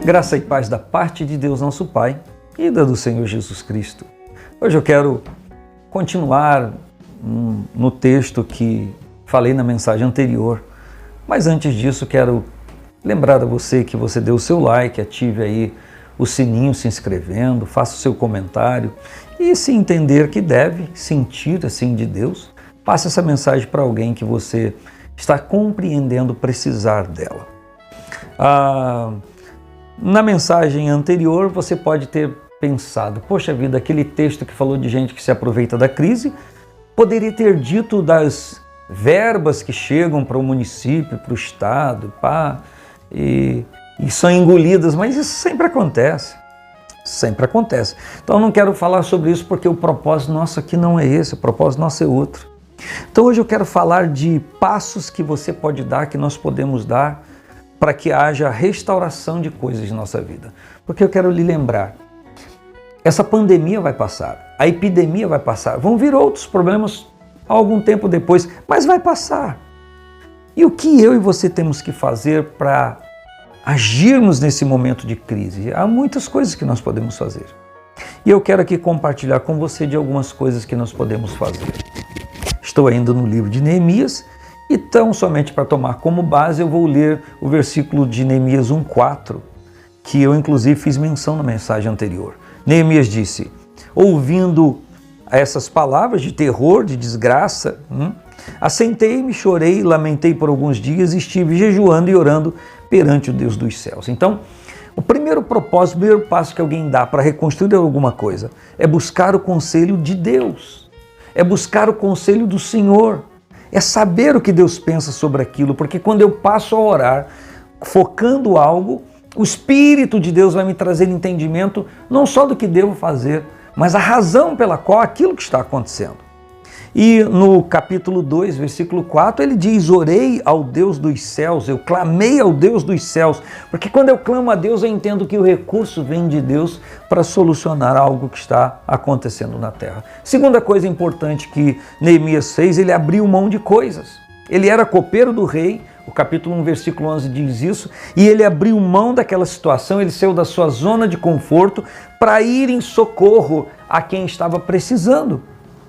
Graça e paz da parte de Deus nosso Pai e da do Senhor Jesus Cristo. Hoje eu quero continuar no texto que falei na mensagem anterior, mas antes disso quero lembrar a você que você dê o seu like, ative aí o sininho se inscrevendo, faça o seu comentário e, se entender que deve sentir assim de Deus, passe essa mensagem para alguém que você está compreendendo precisar dela. Na mensagem anterior você pode ter pensado, poxa vida, aquele texto que falou de gente que se aproveita da crise, poderia ter dito das verbas que chegam para o município, para o estado, e são engolidas, mas isso sempre acontece. Sempre acontece. Então eu não quero falar sobre isso porque o propósito nosso aqui não é esse, o propósito nosso é outro. Então hoje eu quero falar de passos que você pode dar, que nós podemos dar para que haja restauração de coisas na nossa vida. Porque eu quero lhe lembrar, essa pandemia vai passar, a epidemia vai passar, vão vir outros problemas algum tempo depois, mas vai passar. E o que eu e você temos que fazer para agirmos nesse momento de crise? Há muitas coisas que nós podemos fazer. E eu quero aqui compartilhar com você de algumas coisas que nós podemos fazer. Estou ainda no livro de Neemias, e tão somente para tomar como base eu vou ler o versículo de Neemias 1:4, que eu inclusive fiz menção na mensagem anterior. Neemias disse, ouvindo essas palavras de terror, de desgraça, assentei-me, chorei, lamentei por alguns dias e estive jejuando e orando perante o Deus dos céus. Então, o primeiro propósito, o primeiro passo que alguém dá para reconstruir alguma coisa é buscar o conselho de Deus, é buscar o conselho do Senhor, é saber o que Deus pensa sobre aquilo, porque quando eu passo a orar, focando algo, o Espírito de Deus vai me trazer entendimento não só do que devo fazer, mas a razão pela qual aquilo que está acontecendo. E no capítulo 2, versículo 4, ele diz, orei ao Deus dos céus, eu clamei ao Deus dos céus, porque quando eu clamo a Deus eu entendo que o recurso vem de Deus para solucionar algo que está acontecendo na terra. Segunda coisa importante que Neemias fez, ele abriu mão de coisas. Ele era copeiro do rei, o capítulo 1, versículo 11 diz isso, e ele abriu mão daquela situação, ele saiu da sua zona de conforto para ir em socorro a quem estava precisando.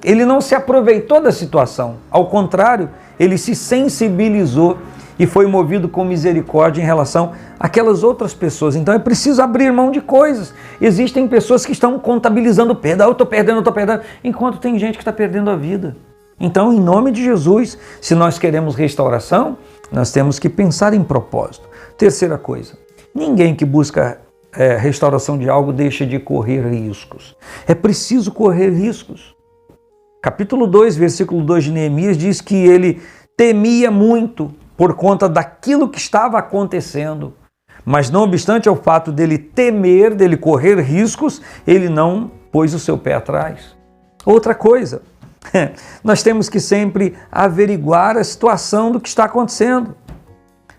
Ele não se aproveitou da situação, ao contrário, ele se sensibilizou e foi movido com misericórdia em relação àquelas outras pessoas. Então é preciso abrir mão de coisas. Existem pessoas que estão contabilizando perda, eu estou perdendo, enquanto tem gente que está perdendo a vida. Então, em nome de Jesus, se nós queremos restauração, nós temos que pensar em propósito. Terceira coisa, ninguém que busca restauração de algo deixa de correr riscos. É preciso correr riscos. Capítulo 2, versículo 2 de Neemias diz que ele temia muito por conta daquilo que estava acontecendo. Mas não obstante ao fato dele temer, dele correr riscos, ele não pôs o seu pé atrás. Outra coisa, nós temos que sempre averiguar a situação do que está acontecendo.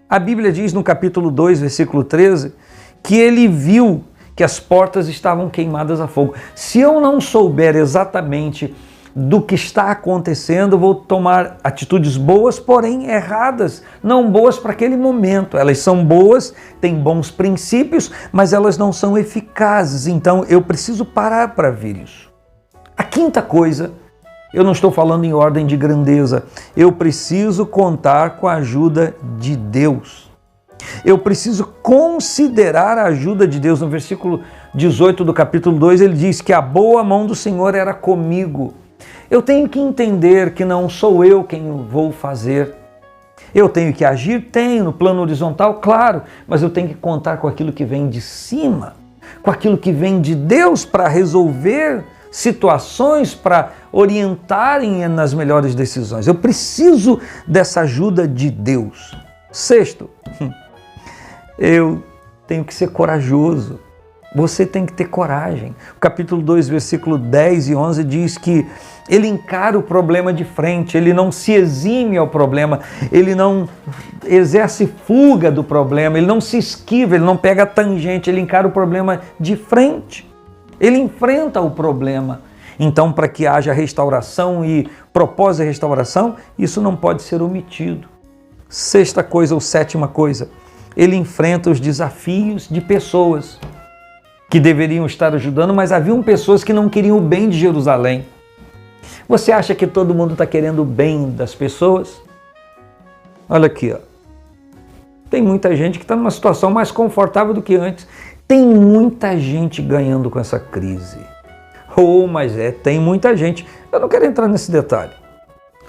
A Bíblia diz no capítulo 2, versículo 13, que ele viu que as portas estavam queimadas a fogo. Se eu não souber exatamente do que está acontecendo, eu vou tomar atitudes boas, porém erradas, não boas para aquele momento. Elas são boas, têm bons princípios, mas elas não são eficazes. Então eu preciso parar para ver isso. A quinta coisa, eu não estou falando em ordem de grandeza, eu preciso contar com a ajuda de Deus. Eu preciso considerar a ajuda de Deus. No versículo 18 do capítulo 2, ele diz que a boa mão do Senhor era comigo. Eu tenho que entender que não sou eu quem vou fazer. Eu tenho que agir? Tenho, no plano horizontal, claro, mas eu tenho que contar com aquilo que vem de cima, com aquilo que vem de Deus para resolver situações, para orientarem nas melhores decisões. Eu preciso dessa ajuda de Deus. Sexto, eu tenho que ser corajoso. Você tem que ter coragem. O capítulo 2, versículo 10 e 11 diz que ele encara o problema de frente, ele não se exime ao problema, ele não exerce fuga do problema, ele não se esquiva, ele não pega tangente, ele encara o problema de frente. Ele enfrenta o problema. Então, para que haja restauração e propósito de restauração, isso não pode ser omitido. Sexta coisa ou sétima coisa, ele enfrenta os desafios de pessoas que deveriam estar ajudando, mas haviam pessoas que não queriam o bem de Jerusalém. Você acha que todo mundo está querendo o bem das pessoas? Olha aqui, ó. Tem muita gente que está numa situação mais confortável do que antes. Tem muita gente ganhando com essa crise. Tem muita gente. Eu não quero entrar nesse detalhe.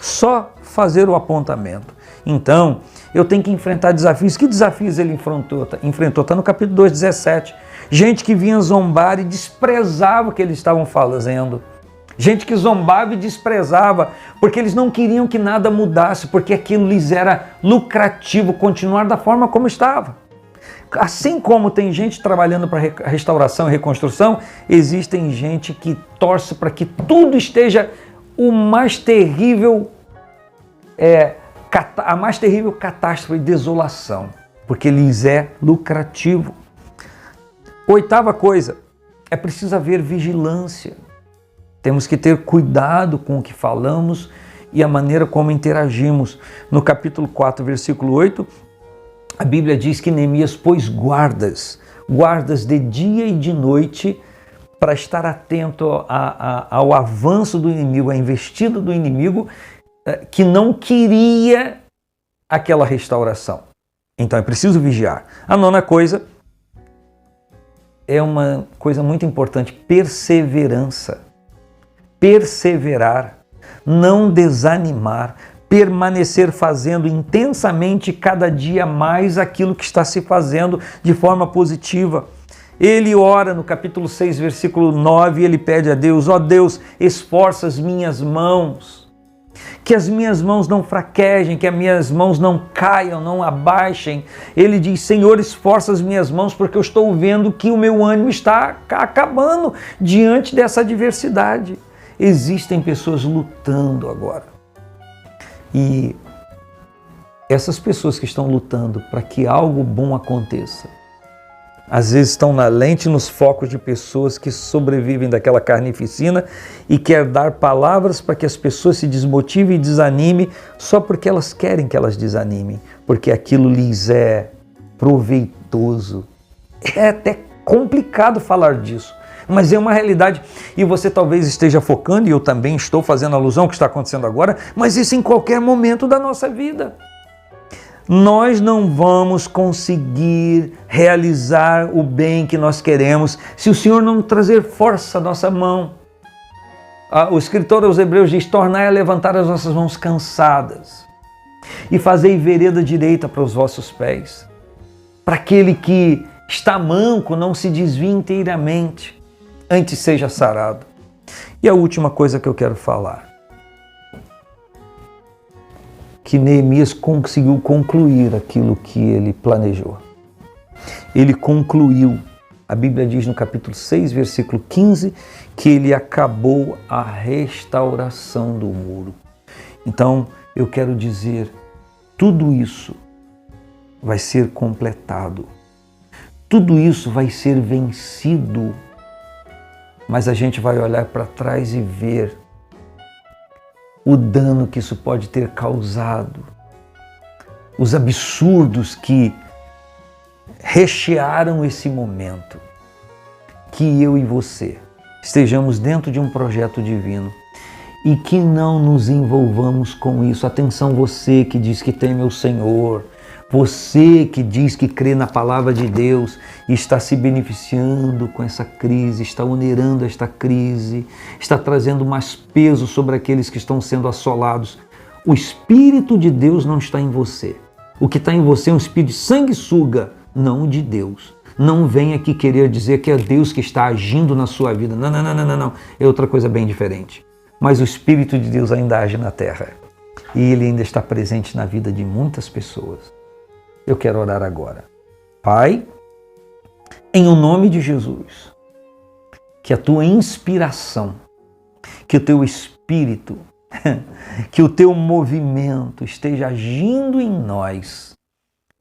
Só fazer o apontamento. Então, eu tenho que enfrentar desafios. Que desafios ele enfrentou? Está no capítulo 2, 17. Gente que vinha zombar e desprezava o que eles estavam fazendo. Gente que zombava e desprezava, porque eles não queriam que nada mudasse, porque aquilo lhes era lucrativo continuar da forma como estava. Assim como tem gente trabalhando para restauração e reconstrução, existem gente que torce para que tudo esteja o mais terrível, a mais terrível catástrofe e desolação, porque lhes é lucrativo. Oitava coisa, é preciso haver vigilância. Temos que ter cuidado com o que falamos e a maneira como interagimos. No capítulo 4, versículo 8, a Bíblia diz que Neemias pôs guardas de dia e de noite para estar atento ao avanço do inimigo, à investida do inimigo que não queria aquela restauração. Então é preciso vigiar. A nona coisa é uma coisa muito importante, perseverança. Perseverar, não desanimar, permanecer fazendo intensamente cada dia mais aquilo que está se fazendo de forma positiva. Ele ora no capítulo 6, versículo 9, ele pede a Deus: ó Deus, esforça as minhas mãos, que as minhas mãos não fraquejem, que as minhas mãos não caiam, não abaixem. Ele diz: Senhor, esforça as minhas mãos, porque eu estou vendo que o meu ânimo está acabando diante dessa adversidade. Existem pessoas lutando agora. E essas pessoas que estão lutando para que algo bom aconteça, às vezes estão na lente, nos focos de pessoas que sobrevivem daquela carnificina e quer dar palavras para que as pessoas se desmotivem e desanimem só porque elas querem que elas desanimem, porque aquilo lhes é proveitoso. É até complicado falar disso, mas é uma realidade, e você talvez esteja focando, e eu também estou fazendo alusão ao que está acontecendo agora, mas isso em qualquer momento da nossa vida. Nós não vamos conseguir realizar o bem que nós queremos se o Senhor não trazer força à nossa mão. O escritor aos Hebreus diz: tornai a levantar as nossas mãos cansadas e fazei vereda direita para os vossos pés, para aquele que está manco não se desvie inteiramente, antes seja sarado. E a última coisa que eu quero falar, que Neemias conseguiu concluir aquilo que ele planejou. Ele concluiu. A Bíblia diz no capítulo 6, versículo 15, que ele acabou a restauração do muro. Então, eu quero dizer, tudo isso vai ser completado. Tudo isso vai ser vencido. Mas a gente vai olhar para trás e ver o dano que isso pode ter causado, os absurdos que rechearam esse momento. Que eu e você estejamos dentro de um projeto divino e que não nos envolvamos com isso. Atenção, você que diz que teme o Senhor, você que diz que crê na palavra de Deus e está se beneficiando com essa crise, está onerando esta crise, está trazendo mais peso sobre aqueles que estão sendo assolados. O Espírito de Deus não está em você. O que está em você é um espírito de sanguessuga, não de Deus. Não venha aqui querer dizer que é Deus que está agindo na sua vida. Não. É outra coisa bem diferente. Mas o Espírito de Deus ainda age na terra. E ele ainda está presente na vida de muitas pessoas. Eu quero orar agora. Pai, em o nome de Jesus, que a tua inspiração, que o teu Espírito, que o teu movimento esteja agindo em nós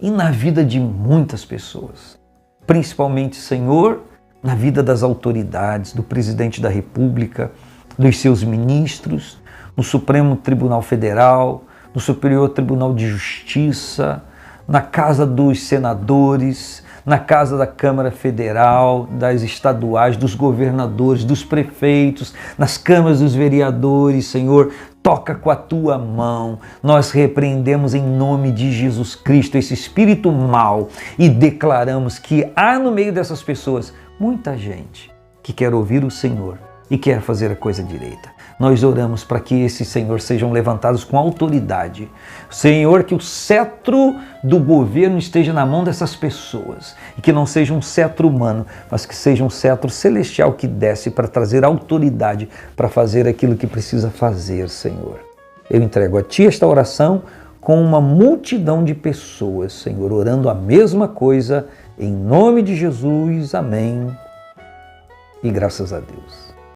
e na vida de muitas pessoas. Principalmente, Senhor, na vida das autoridades, do presidente da República, dos seus ministros, no Supremo Tribunal Federal, no Superior Tribunal de Justiça, na casa dos senadores, na casa da Câmara Federal, das estaduais, dos governadores, dos prefeitos, nas câmaras dos vereadores, Senhor, toca com a tua mão. Nós repreendemos em nome de Jesus Cristo esse espírito mau e declaramos que há no meio dessas pessoas muita gente que quer ouvir o Senhor e quer fazer a coisa direita. Nós oramos para que esses, Senhor, sejam levantados com autoridade. Senhor, que o cetro do governo esteja na mão dessas pessoas e que não seja um cetro humano, mas que seja um cetro celestial que desce para trazer autoridade para fazer aquilo que precisa fazer, Senhor. Eu entrego a Ti esta oração com uma multidão de pessoas, Senhor, orando a mesma coisa, em nome de Jesus. Amém. E graças a Deus.